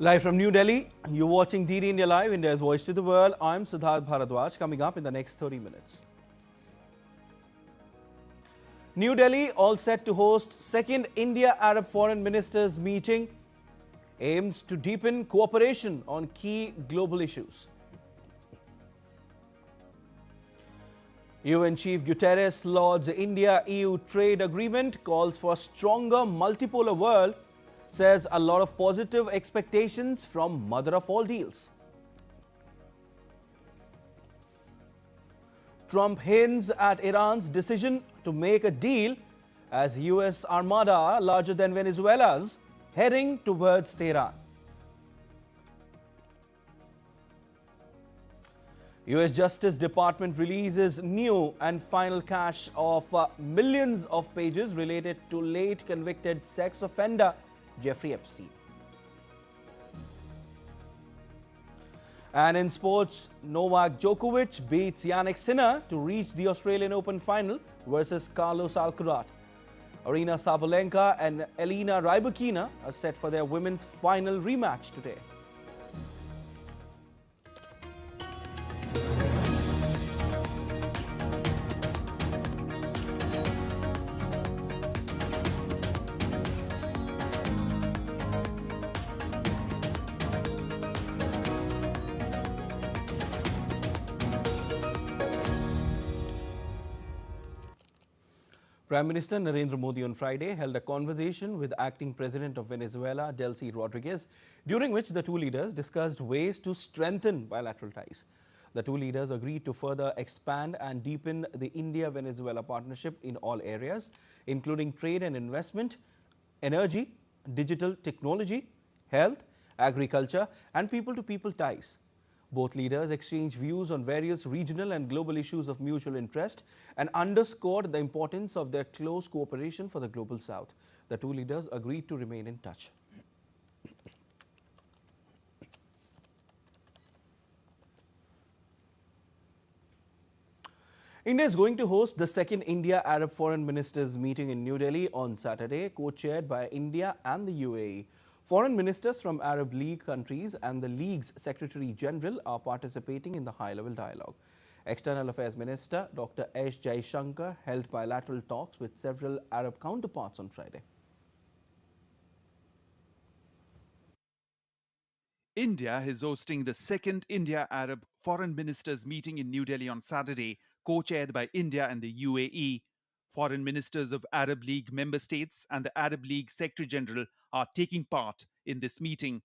Live from New Delhi, you're watching DD India Live, India's voice to the world. I'm Siddharth Bharadwaj, coming up in the next 30 minutes. New Delhi, all set to host second India-Arab foreign ministers meeting, aims to deepen cooperation on key global issues. UN Chief Guterres lauds India-EU trade agreement, calls for a stronger multipolar world, says a lot of positive expectations from mother of all deals. Trump hints at Iran's decision to make a deal as US armada larger than Venezuela's heading towards Tehran. US Justice Department releases new and final cache of millions of pages related to late convicted sex offender Jeffrey Epstein. And in sports, Novak Djokovic beats Jannik Sinner to reach the Australian Open final versus Carlos Alcaraz. Arina Sabalenka and Elena Rybakina are set for their women's final rematch today. Prime Minister Narendra Modi on Friday held a conversation with acting President of Venezuela, Delcy Rodriguez, during which the two leaders discussed ways to strengthen bilateral ties. The two leaders agreed to further expand and deepen the India-Venezuela partnership in all areas, including trade and investment, energy, digital technology, health, agriculture, and people-to-people ties. Both leaders exchanged views on various regional and global issues of mutual interest and underscored the importance of their close cooperation for the Global South. The two leaders agreed to remain in touch. India is going to host the second India-Arab foreign ministers meeting in New Delhi on Saturday, co-chaired by India and the UAE. Foreign ministers from Arab League countries and the League's Secretary General are participating in the high-level dialogue. External Affairs Minister Dr. S. Jaishankar held bilateral talks with several Arab counterparts on Friday. India is hosting the second India-Arab foreign ministers meeting in New Delhi on Saturday, co-chaired by India and the UAE. Foreign ministers of Arab League member states and the Arab League Secretary General are taking part in this meeting.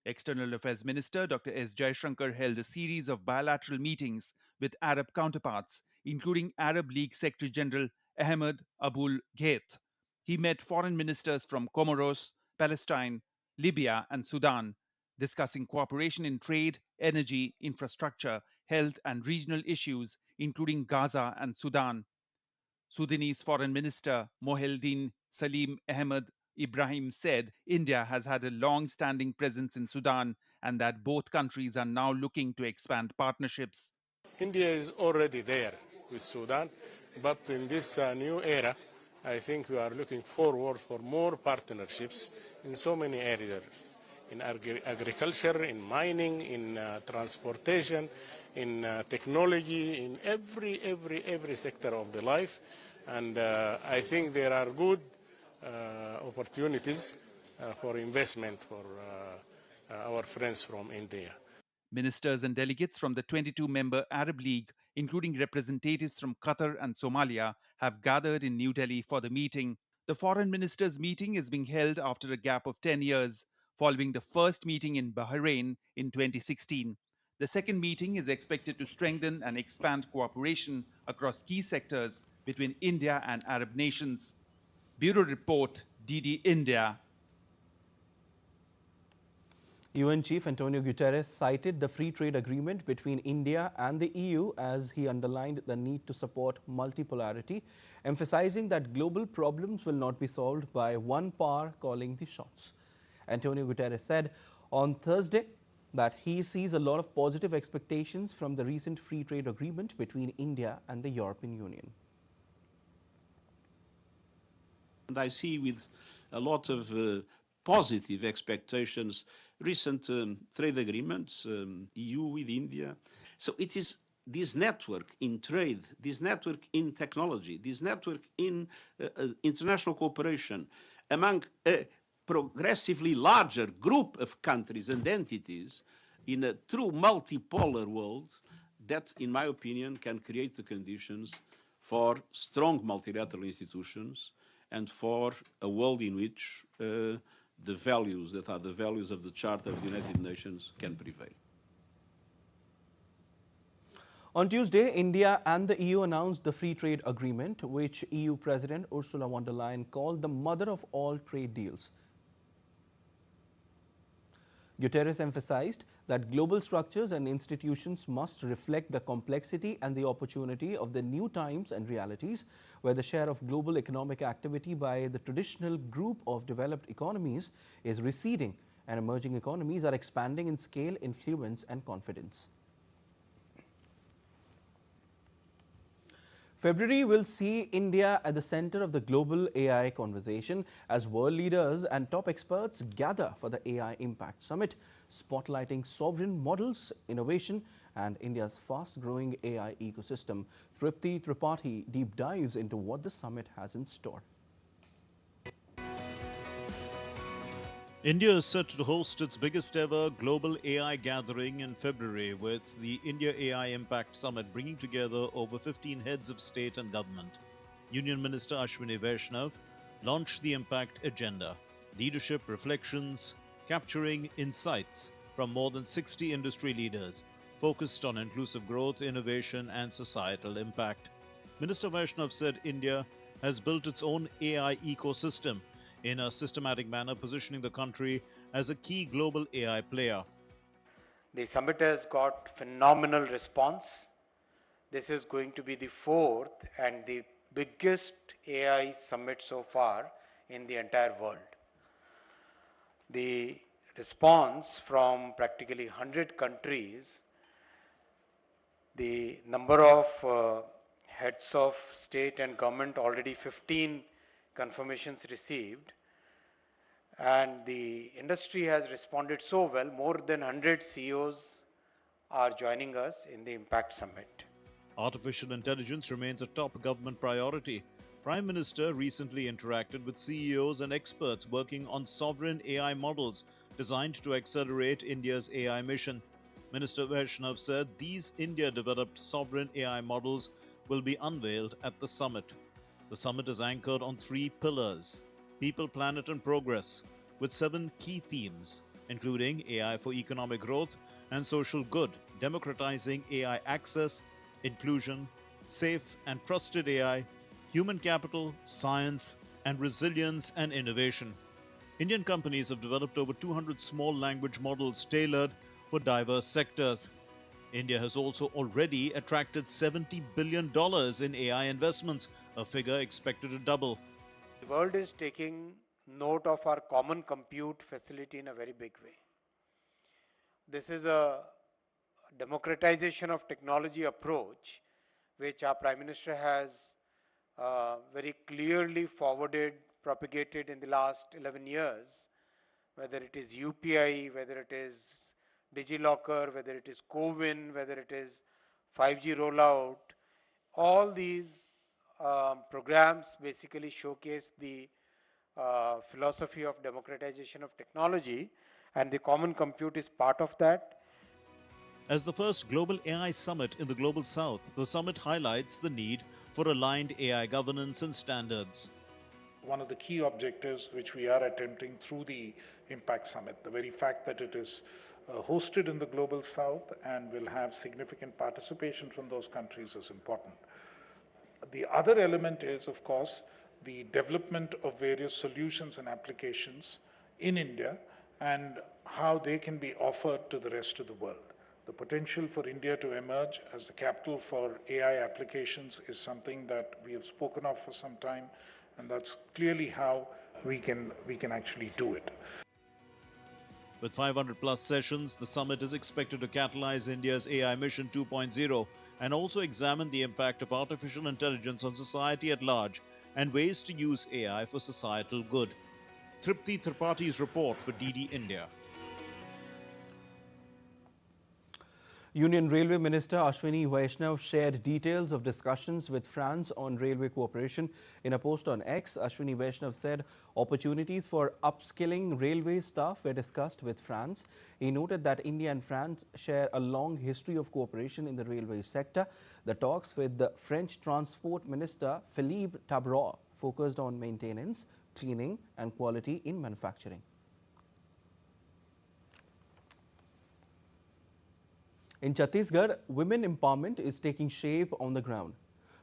External Affairs Minister Dr. S. Jaishankar held a series of bilateral meetings with Arab counterparts, including Arab League Secretary General Ahmed Abul Gheit. He met foreign ministers from Comoros, Palestine, Libya, and Sudan, discussing cooperation in trade, energy, infrastructure, health, and regional issues, including Gaza and Sudan. Sudanese Foreign Minister Moheldin Salim Ahmed Ibrahim said India has had a long-standing presence in Sudan and that both countries are now looking to expand partnerships. India is already there with Sudan, but in this new era, I think we are looking forward for more partnerships in so many areas, in agriculture, in mining, in transportation, in technology, in every sector of the life. And I think there are good opportunities for investment for our friends from India. Ministers and delegates from the 22-member Arab League, including representatives from Qatar and Somalia, have gathered in New Delhi for the meeting. The foreign ministers' meeting is being held after a gap of 10 years, following the first meeting in Bahrain in 2016. The second meeting is expected to strengthen and expand cooperation across key sectors between India and Arab nations. Bureau Report, DD India. UN Chief Antonio Guterres cited the free trade agreement between India and the EU as he underlined the need to support multipolarity, emphasizing that global problems will not be solved by one power calling the shots. Antonio Guterres said on Thursday that he sees a lot of positive expectations from the recent free trade agreement between India and the European Union. And I see with a lot of positive expectations recent trade agreements, EU with India. So it is this network in trade, this network in technology, this network in international cooperation among a progressively larger group of countries and entities in a true multipolar world that, in my opinion, can create the conditions for strong multilateral institutions and for a world in which the values that are the values of the Charter of the United Nations can prevail. On Tuesday, India and the EU announced the free trade agreement, which EU President Ursula von der Leyen called the mother of all trade deals. Guterres emphasized that global structures and institutions must reflect the complexity and the opportunity of the new times and realities, where the share of global economic activity by the traditional group of developed economies is receding and emerging economies are expanding in scale, influence and confidence. February will see India at the center of the global AI conversation as world leaders and top experts gather for the AI Impact Summit, spotlighting sovereign models, innovation, and India's fast-growing AI ecosystem. Tripti Tripathi deep dives into what the summit has in store. India is set to host its biggest ever global AI gathering in February, with the India-AI Impact Summit bringing together over 15 heads of state and government. Union Minister Ashwini Vaishnav launched the Impact Agenda, leadership reflections capturing insights from more than 60 industry leaders, focused on inclusive growth, innovation and societal impact. Minister Vaishnav said India has built its own AI ecosystem in a systematic manner, positioning the country as a key global AI player. The summit has got phenomenal response. This is going to be the fourth and the biggest AI summit so far in the entire world. The response from practically 100 countries, the number of heads of state and government, already 15 confirmations received, and the industry has responded so well. More than 100 CEOs are joining us in the Impact Summit. Artificial intelligence remains a top government priority. Prime Minister recently interacted with CEOs and experts working on sovereign AI models designed to accelerate India's AI mission. Minister Vaishnav said these India-developed sovereign AI models will be unveiled at the summit. The summit is anchored on 3 pillars: people, planet and progress, with 7 key themes, including AI for economic growth and social good, democratizing AI access, inclusion, safe and trusted AI, human capital, science, and resilience and innovation. Indian companies have developed over 200 small language models tailored for diverse sectors. India has also already attracted $70 billion in AI investments, a figure expected to double. The world is taking note of our common compute facility in a very big way. This is a democratization of technology approach which our Prime Minister has very clearly forwarded, propagated in the last 11 years, whether it is UPI, whether it is DigiLocker, whether it is CoWIN, whether it is 5G rollout. All these programs basically showcase the philosophy of democratization of technology, and the common compute is part of that. As the first global AI summit in the Global South, the summit highlights the need for aligned AI governance and standards. One of the key objectives which we are attempting through the Impact Summit, the very fact that it is hosted in the Global South and will have significant participation from those countries, is important. The other element is, of course, the development of various solutions and applications in India and how they can be offered to the rest of the world. The potential for India to emerge as the capital for AI applications is something that we have spoken of for some time, and that's clearly how we can actually do it. With 500 plus sessions, the summit is expected to catalyze India's AI Mission 2.0 and also examine the impact of artificial intelligence on society at large and ways to use AI for societal good. Tripti Tripathi's report for DD India. Union Railway Minister Ashwini Vaishnav shared details of discussions with France on railway cooperation. In a post on X, Ashwini Vaishnav said opportunities for upskilling railway staff were discussed with France. He noted that India and France share a long history of cooperation in the railway sector. The talks with the French Transport Minister Philippe Tabreau focused on maintenance, cleaning and quality in manufacturing. In Chhattisgarh, women empowerment is taking shape on the ground.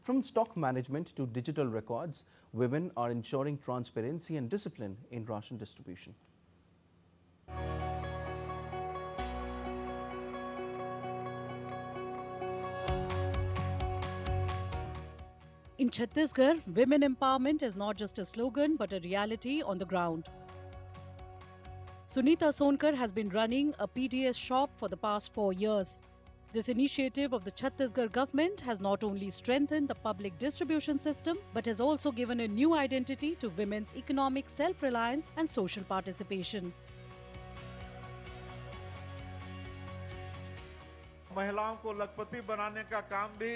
From stock management to digital records, women are ensuring transparency and discipline in ration distribution. In Chhattisgarh, women empowerment is not just a slogan but a reality on the ground. Sunita Sonkar has been running a PDS shop for the past 4 years. This initiative of the Chhattisgarh government has not only strengthened the public distribution system but has also given a new identity to women's economic self-reliance and social participation. महिलाओं को लखपति बनाने का काम भी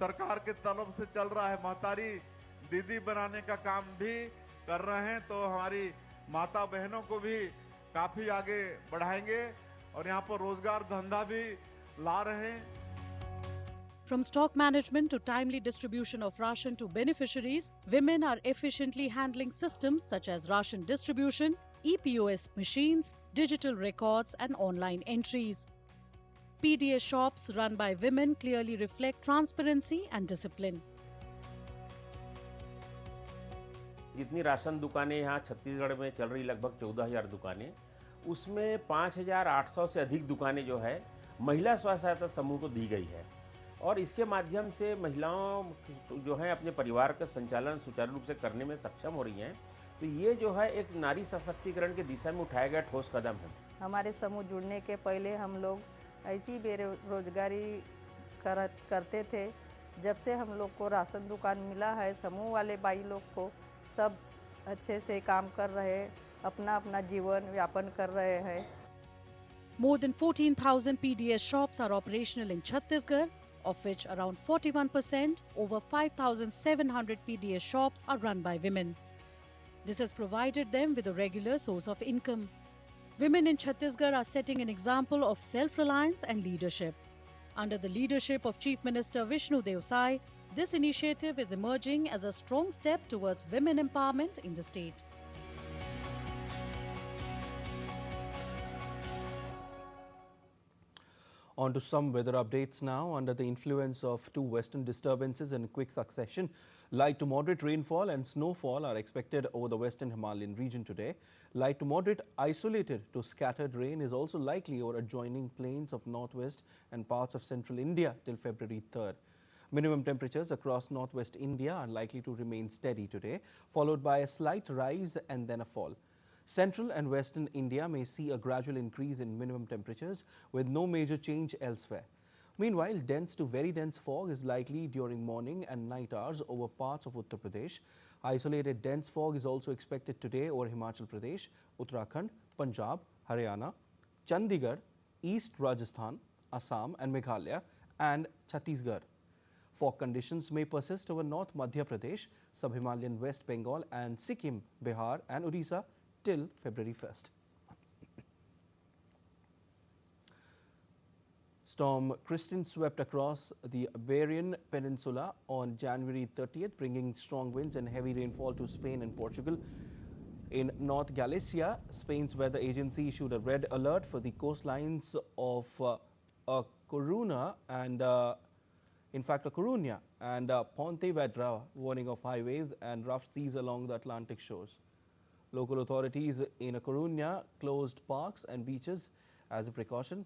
सरकार के तरफ से चल रहा है। महतारी दीदी बनाने का काम भी कर रहे हैं, तो हमारी माता बहनों को भी काफी आगे बढ़ाएंगे और यहाँ पर रोजगार धंधा भी ला रहे हैं। From stock management to timely distribution of ration to beneficiaries, women are efficiently handling systems such as ration distribution, EPOS machines, digital records and online entries. PDS shops run by women clearly reflect transparency and discipline. जितनी ration दुकानें यहाँ छत्तीसगढ़ में चल रही लगभग 14,000 दुकानें, उसमें 5,800 से अधिक दुकानें जो है महिला स्व सहायता समूह को दी गई है और इसके माध्यम से महिलाओं जो हैं अपने परिवार का संचालन सुचारू रूप से करने में सक्षम हो रही हैं। तो ये जो है एक नारी सशक्तिकरण की दिशा में उठाया गया ठोस कदम है। हमारे समूह जुड़ने के पहले हम लोग ऐसी बेरोजगारी करते थे। जब से हम लोग को राशन दुकान मिला है, समूह वाले भाई लोग को सब अच्छे से काम कर रहे हैं, अपना अपना जीवन यापन कर रहे हैं। More than 14,000 PDS shops are operational in Chhattisgarh, of which around 41%, over 5,700 PDS shops are run by women. This has provided them with a regular source of income. Women in Chhattisgarh are setting an example of self-reliance and leadership. Under the leadership of Chief Minister Vishnu Devsai, this initiative is emerging as a strong step towards women empowerment in the state. On to some weather updates now. Under the influence of two western disturbances in quick succession, light to moderate rainfall and snowfall are expected over the western Himalayan region today. Light to moderate isolated to scattered rain is also likely over adjoining plains of northwest and parts of central India till February 3rd. Minimum temperatures across northwest India are likely to remain steady today, followed by a slight rise and then a fall. Central and western India may see a gradual increase in minimum temperatures with no major change elsewhere. Meanwhile, dense to very dense fog is likely during morning and night hours over parts of Uttar Pradesh. Isolated dense fog is also expected today over Himachal Pradesh, Uttarakhand, Punjab, Haryana, Chandigarh, East Rajasthan, Assam and Meghalaya and Chhattisgarh. Fog conditions may persist over North Madhya Pradesh, Sub-Himalayan West Bengal and Sikkim, Bihar and Odisha till February 1st. Storm Kristin swept across the Iberian Peninsula on January 30th, bringing strong winds and heavy rainfall to Spain and Portugal. In North Galicia, Spain's weather agency issued a red alert for the coastlines of A Coruña and Pontevedra, warning of high waves and rough seas along the Atlantic shores. Local authorities in A Coruña closed parks and beaches as a precaution.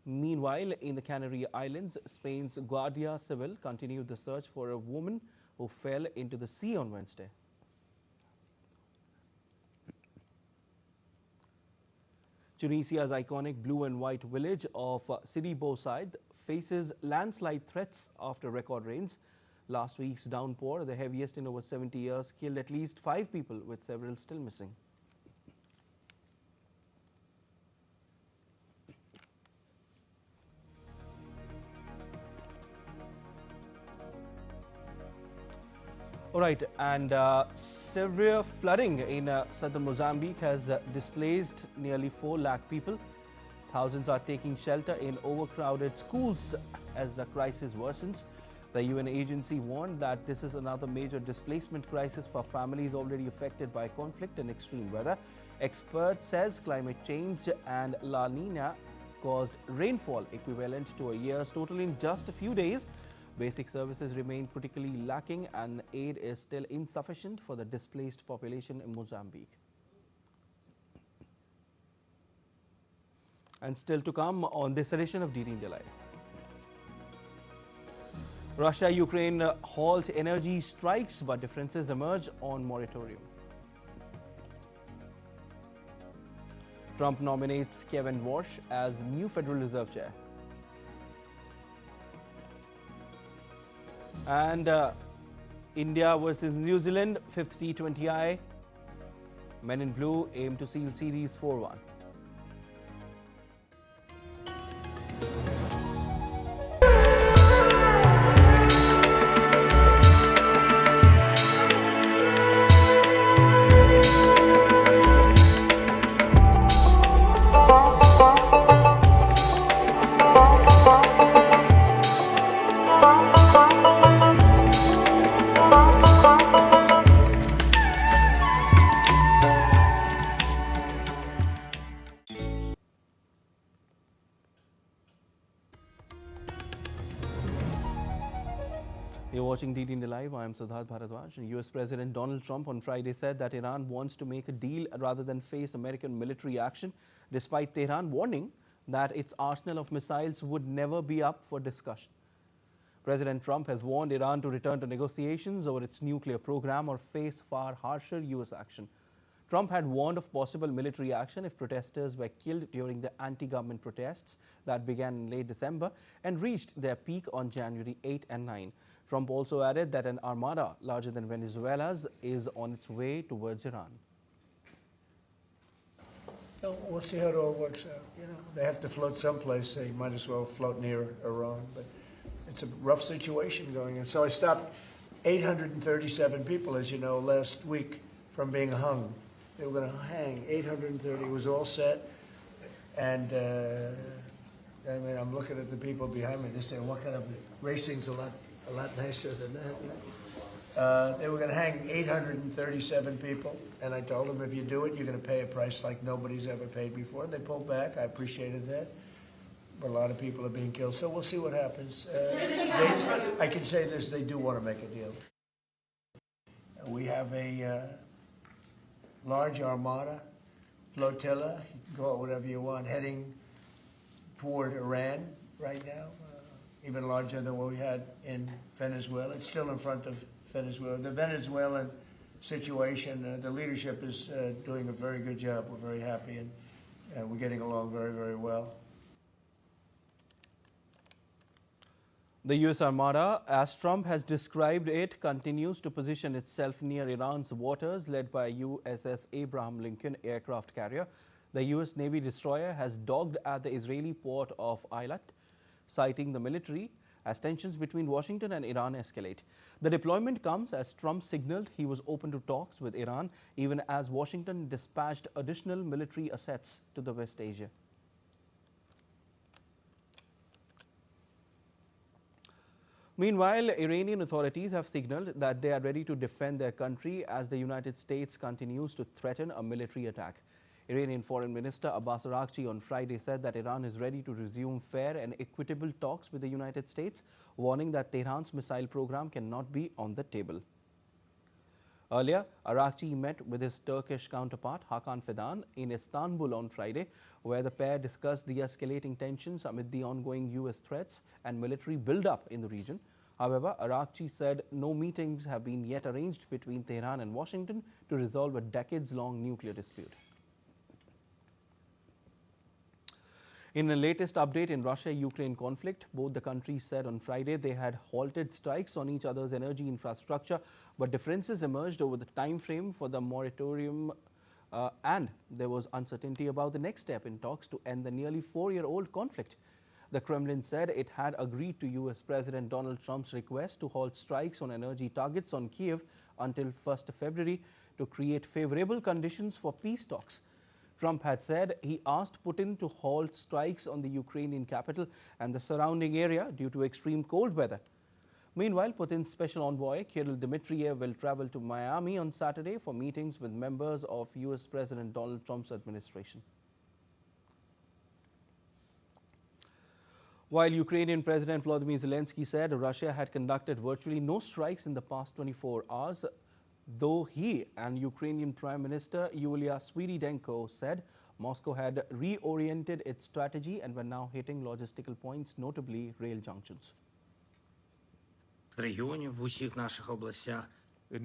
Meanwhile, in the Canary Islands, Spain's Guardia Civil continued the search for a woman who fell into the sea on Wednesday. Tunisia's iconic blue and white village of Sidi Bou Said faces landslide threats after record rains. Last week's downpour, the heaviest in over 70 years, killed at least 5 people, with several still missing. All right, and severe flooding in southern Mozambique has displaced nearly 4 lakh people. Thousands are taking shelter in overcrowded schools as the crisis worsens. The UN agency warned that this is another major displacement crisis for families already affected by conflict and extreme weather. Experts says climate change and La Nina caused rainfall equivalent to a year's total in just a few days. Basic services remain critically lacking and aid is still insufficient for the displaced population in Mozambique. And still to come on this edition of DD India Live. Russia-Ukraine halt energy strikes, but differences emerge on moratorium. Trump nominates Kevin Walsh as new Federal Reserve Chair. And India versus New Zealand, 5th T20I. Men in blue aim to seal series 4-1. You're watching DD India Live. I am Siddharth Bharadwaj. US President Donald Trump on Friday said that Iran wants to make a deal rather than face American military action, despite Tehran warning that its arsenal of missiles would never be up for discussion. President Trump has warned Iran to return to negotiations over its nuclear program or face far harsher US action. Trump had warned of possible military action if protesters were killed during the anti-government protests that began in late December and reached their peak on January 8 and 9. Trump also added that an armada larger than Venezuela's is on its way towards Iran. No, we'll see how it all works out. You know, they have to float someplace. They might as well float near Iran. But it's a rough situation going on. So I stopped 837 people, as you know, last week from being hung. They were going to hang 830. It was all set. And I mean, I'm looking at the people behind me. They're saying, what kind of racing's a lot nicer than that. They were going to hang 837 people, and I told them, if you do it, you're going to pay a price like nobody's ever paid before. They pulled back. I appreciated that. But a lot of people are being killed, so we'll see what happens. I can say this, they do want to make a deal. We have a large armada, flotilla, you can call it whatever you want, heading toward Iran right now. Even larger than what we had in Venezuela. It's still in front of Venezuela. The Venezuelan situation, the leadership is doing a very good job. We're very happy, and we're getting along very, very well. The U.S. Armada, as Trump has described it, continues to position itself near Iran's waters, led by USS Abraham Lincoln aircraft carrier. The U.S. Navy destroyer has docked at the Israeli port of Eilat, citing the military as tensions between Washington and Iran escalate. The deployment comes as Trump signaled he was open to talks with Iran, even as Washington dispatched additional military assets to the West Asia. Meanwhile, Iranian authorities have signaled that they are ready to defend their country as the United States continues to threaten a military attack. Iranian Foreign Minister Abbas Araghchi on Friday said that Iran is ready to resume fair and equitable talks with the United States, warning that Tehran's missile program cannot be on the table. Earlier, Araghchi met with his Turkish counterpart Hakan Fidan in Istanbul on Friday, where the pair discussed the escalating tensions amid the ongoing U.S. threats and military build-up in the region. However, Araghchi said no meetings have been yet arranged between Tehran and Washington to resolve a decades-long nuclear dispute. In the latest update in Russia-Ukraine conflict, both the countries said on Friday they had halted strikes on each other's energy infrastructure, but differences emerged over the time frame for the moratorium and there was uncertainty about the next step in talks to end the nearly 4-year-old conflict. The Kremlin said it had agreed to U.S. President Donald Trump's request to halt strikes on energy targets on Kiev until 1st February to create favorable conditions for peace talks. Trump had said he asked Putin to halt strikes on the Ukrainian capital and the surrounding area due to extreme cold weather. Meanwhile, Putin's special envoy, Kirill Dmitriev, will travel to Miami on Saturday for meetings with members of US President Donald Trump's administration. While Ukrainian President Volodymyr Zelensky said Russia had conducted virtually no strikes in the past 24 hours, though he and Ukrainian Prime Minister Yulia Sviridenko said Moscow had reoriented its strategy and were now hitting logistical points, notably rail junctions. In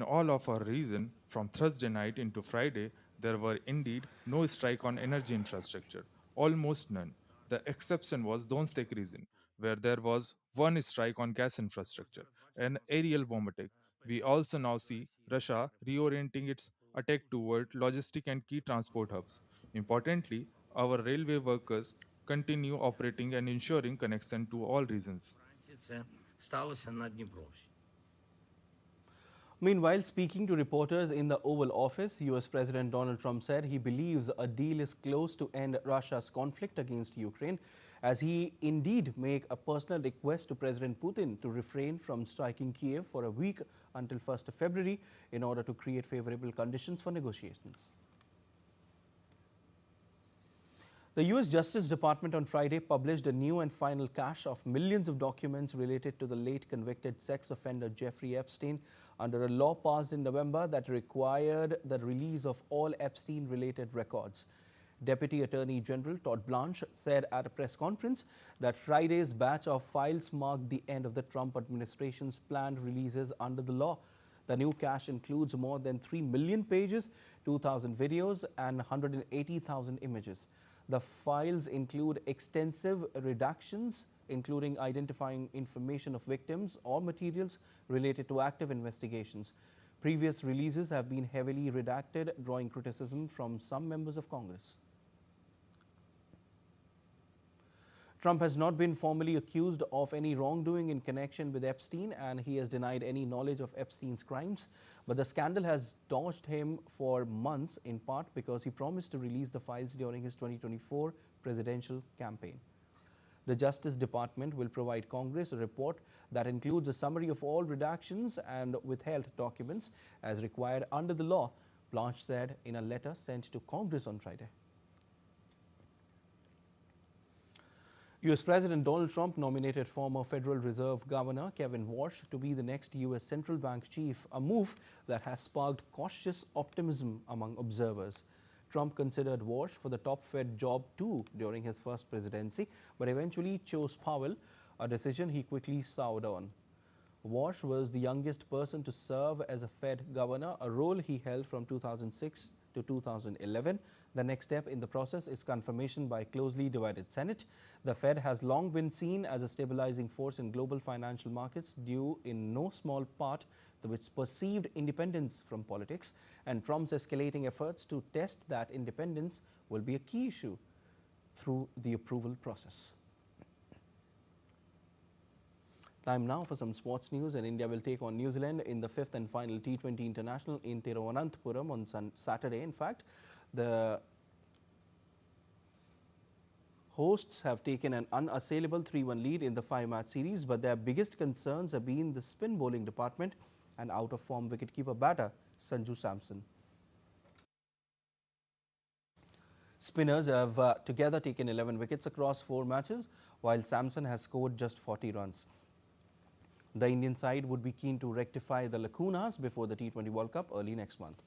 all of our region, from Thursday night into Friday, there were indeed no strike on energy infrastructure, almost none. The exception was Donetsk region, where there was one strike on gas infrastructure, an aerial bomb attack. We also now see Russia reorienting its attack toward logistic and key transport hubs. Importantly, our railway workers continue operating and ensuring connection to all regions. Meanwhile, speaking to reporters in the Oval Office, US President Donald Trump said he believes a deal is close to end Russia's conflict against Ukraine, as he indeed make a personal request to President Putin to refrain from striking Kiev for a week until 1st February in order to create favorable conditions for negotiations. The US Justice Department on Friday published a new and final cache of millions of documents related to the late convicted sex offender Jeffrey Epstein under a law passed in November that required the release of all Epstein-related records. Deputy Attorney General Todd Blanche said at a press conference that Friday's batch of files marked the end of the Trump administration's planned releases under the law. The new cache includes more than 3 million pages, 2,000 videos, and 180,000 images. The files include extensive redactions, including identifying information of victims or materials related to active investigations. Previous releases have been heavily redacted, drawing criticism from some members of Congress. Trump has not been formally accused of any wrongdoing in connection with Epstein, and he has denied any knowledge of Epstein's crimes. But the scandal has dogged him for months, in part because he promised to release the files during his 2024 presidential campaign. The Justice Department will provide Congress a report that includes a summary of all redactions and withheld documents as required under the law, Blanche said in a letter sent to Congress on Friday. US President Donald Trump nominated former Federal Reserve Governor Kevin Warsh to be the next US central bank chief, a move that has sparked cautious optimism among observers. Trump considered Warsh for the top Fed job too during his first presidency, but eventually chose Powell, a decision he quickly soured on. Warsh was the youngest person to serve as a Fed governor, a role he held from 2006 to 2011. The next step in the process is confirmation by a closely divided Senate. The Fed has long been seen as a stabilizing force in global financial markets, due in no small part to its perceived independence from politics, and Trump's escalating efforts to test that independence will be a key issue through the approval process. Time now for some sports news, and India will take on New Zealand in the 5th and final T20 International in Thiruvananthapuram on Saturday. In fact, the hosts have taken an unassailable 3-1 lead in the 5-match series, but their biggest concerns have been the spin bowling department and out-of-form wicketkeeper batter Sanju Samson. Spinners have together taken 11 wickets across 4 matches, while Samson has scored just 40 runs. The Indian side would be keen to rectify the lacunas before the T20 World Cup early next month.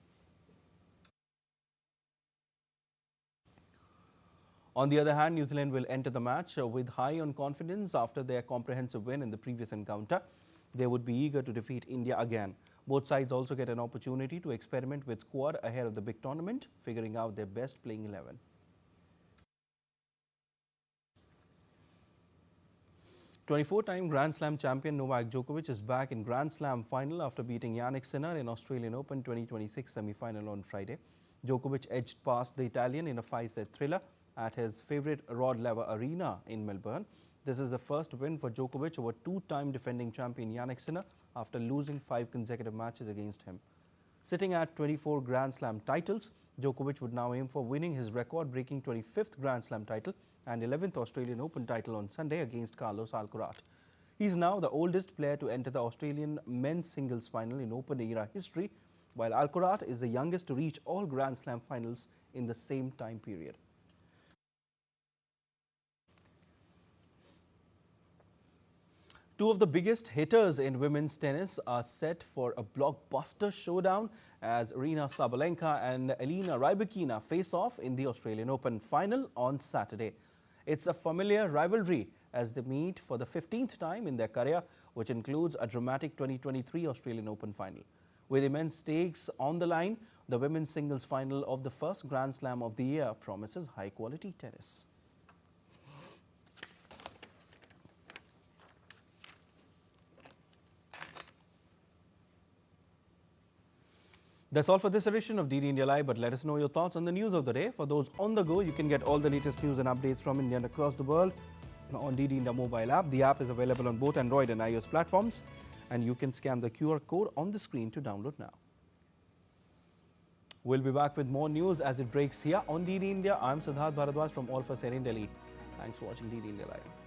On the other hand, New Zealand will enter the match with high on confidence after their comprehensive win in the previous encounter. They would be eager to defeat India again. Both sides also get an opportunity to experiment with squad ahead of the big tournament, figuring out their best playing 11. '24-time Grand Slam champion Novak Djokovic is back in Grand Slam final after beating Yannick Sinner in Australian Open 2026 semi-final on Friday. Djokovic edged past the Italian in a 5-set thriller at his favourite Rod Laver Arena in Melbourne. This is the first win for Djokovic over 2-time defending champion Yannick Sinner after losing 5 consecutive matches against him. Sitting at 24 Grand Slam titles, Djokovic would now aim for winning his record-breaking 25th Grand Slam title and 11th Australian Open title on Sunday against Carlos Alcaraz. He is now the oldest player to enter the Australian men's singles final in Open-era history, while Alcaraz is the youngest to reach all Grand Slam finals in the same time period. Two of the biggest hitters in women's tennis are set for a blockbuster showdown as Aryna Sabalenka and Elena Rybakina face off in the Australian Open final on Saturday. It's a familiar rivalry as they meet for the 15th time in their career, which includes a dramatic 2023 Australian Open final. With immense stakes on the line, the women's singles final of the first Grand Slam of the year promises high-quality tennis. That's all for this edition of DD India Live, but let us know your thoughts on the news of the day. For those on the go, you can get all the latest news and updates from India and across the world on DD India mobile app. The app is available on both Android and iOS platforms, and you can scan the QR code on the screen to download now. We'll be back with more news as it breaks here on DD India. I'm Siddharth Bharadwaj from All for Sale in Delhi. Thanks for watching DD India Live.